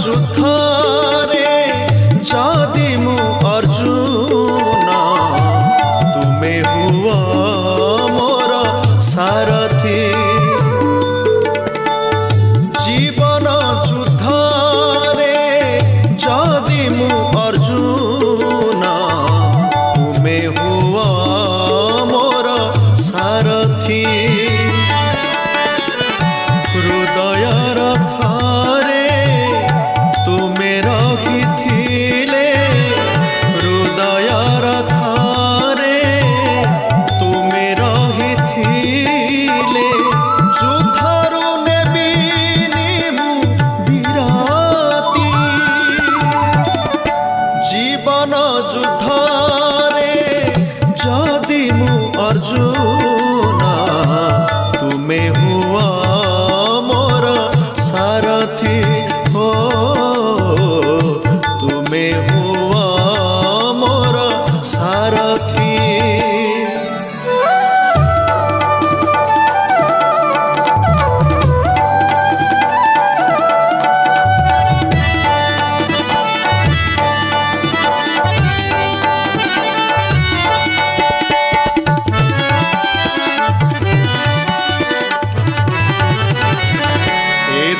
ଯୁଦ୍ଧରେ ଯଦି ମୁଁ ଅର୍ଜୁନ ତୁମେ ହୁଅ ମୋର ସାରଥୀ। ଜୀବନ ଯୁଦ୍ଧରେ ଯଦି ମୁଁ ଅର୍ଜୁନ ତୁମେ ହୁଅ ମୋର ସାରଥୀ। ହୃଦୟର ଥରେ ତୁମେ ରହିଥିଲେ, ହୃଦୟର ଥରେ ତୁମେ ରହିଥିଲେ, ଯୁଦ୍ଧରୁ ନେବିନି ମୁଁ ବିରତି। ଜୀବନ ଯୁଦ୍ଧରେ ଯଦି ମୁଁ ଅର୍ଜୁନ ତୁମେ ହୁଅ ମୋର ସାରଥୀ। ଓ ତୁମେ ହୁଅ ମୋର ସାରଥୀ।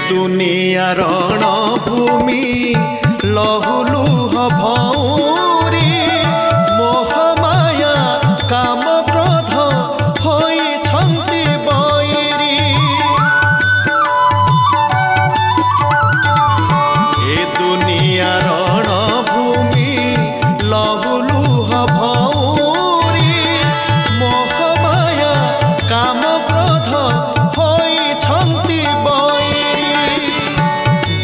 दुनिया रणभूमि लहुलुह भौरी, मोहमाया काम क्रोध होइछन्ति बैरी। ए दुनिया रणभूमि लहुलुह भौरी, मोहमाया काम क्रोध होइछन्ति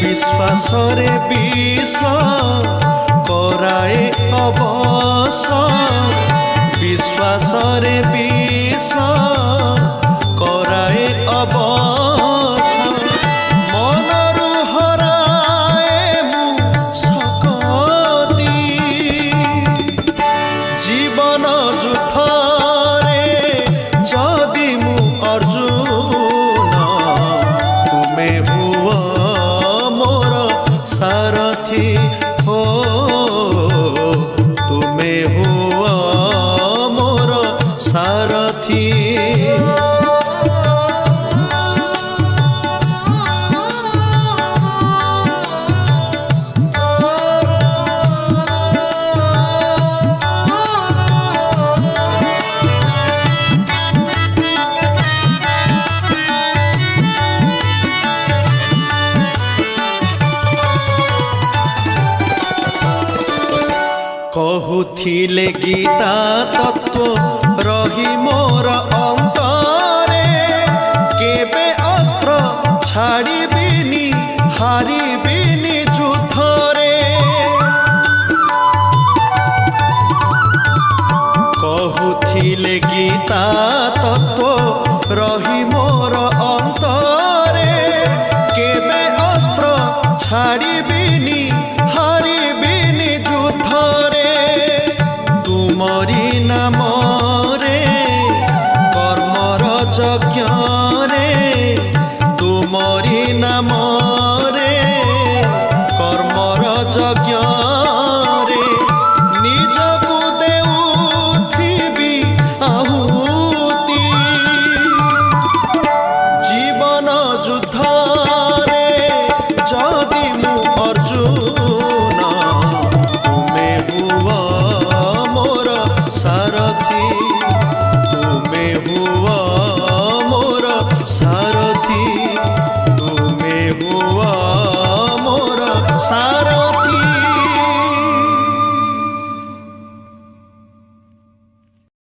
विश्वासरे विष कराए अवश, विश्वासरे विष कराए अवश। मनरु हराए मु सकती। जीवन युद्धरे जदि मु अर्जुन तुमे हुआ सारथी। हो तुमे हुआ मोर सारथी। कहुथिले गीता तत्व रही मोर अंतरे, केबे अस्त्र छाड़िबिनी हारिबिनी युद्धरे। कहुथिले गीता तत्व रही मोर अंतरे, केबे अस्त्र छाड़िबिनी हारिबिनी युद्धरे। तुमरी नामरे कर्मर यज्ञ रे, तुमरी नामरे